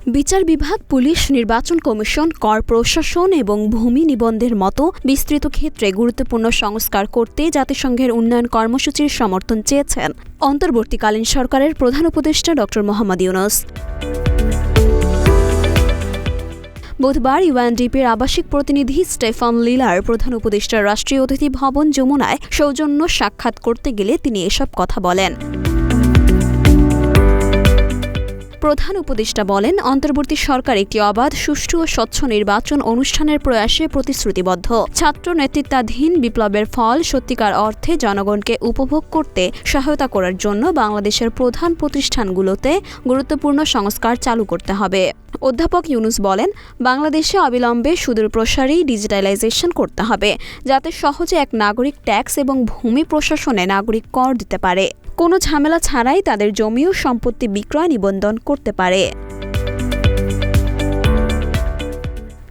বিচার বিভাগ, পুলিশ, নির্বাচন কমিশন, কর প্রশাসন এবং ভূমি নিবন্ধের মতো বিস্তৃত ক্ষেত্রে গুরুত্বপূর্ণ সংস্কার করতে জাতিসংঘের উন্নয়ন কর্মসূচির সমর্থন চেয়েছেন অন্তর্বর্তীকালীন সরকারের প্রধান উপদেষ্টা ড. মোহাম্মদ ইউনূস। বুধবার ইউএনডিপির আবাসিক প্রতিনিধি স্টেফান লিলার প্রধান উপদেষ্টার রাষ্ট্রীয় অতিথি ভবন যমুনায় সৌজন্য সাক্ষাৎ করতে গেলে তিনি এসব কথা বলেন। প্রধান উপদেষ্টা বলেন, অন্তর্বর্তী সরকার একটি অবাধ, সুষ্ঠু ও স্বচ্ছ নির্বাচন অনুষ্ঠানের প্রয়াসে প্রতিশ্রুতিবদ্ধ। ছাত্র নেতৃত্বাধীন বিপ্লবের ফল সত্যিকার অর্থে জনগণকে উপভোগ করতে সহায়তা করার জন্য বাংলাদেশের প্রধান প্রতিষ্ঠানগুলোতে গুরুত্বপূর্ণ সংস্কার চালু করতে হবে। অধ্যাপক ইউনূস বলেন, বাংলাদেশে অবিলম্বে সুদূরপ্রসারী ডিজিটালাইজেশন করতে হবে, যাতে সহজে এক নাগরিক ট্যাক্স এবং ভূমি প্রশাসনে নাগরিক কর দিতে পারে, কোনো ঝামেলা ছাড়াই তাদের জমি ও সম্পত্তি বিক্রয় নিবন্ধন করতে পারে।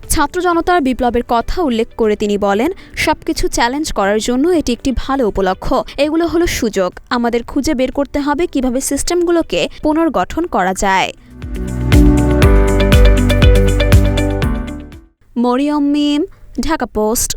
ছাত্র জনতার বিপ্লবের কথা উল্লেখ করে তিনি বলেন, সবকিছু চ্যালেঞ্জ করার জন্য এটি একটি ভালো উপলক্ষ। এগুলো হলো সুযোগ। আমাদের খুঁজে বের করতে হবে কিভাবে সিস্টেমগুলোকে পুনর্গঠন করা যায়। মরিয়ম মিম, ঢাকা পোস্ট।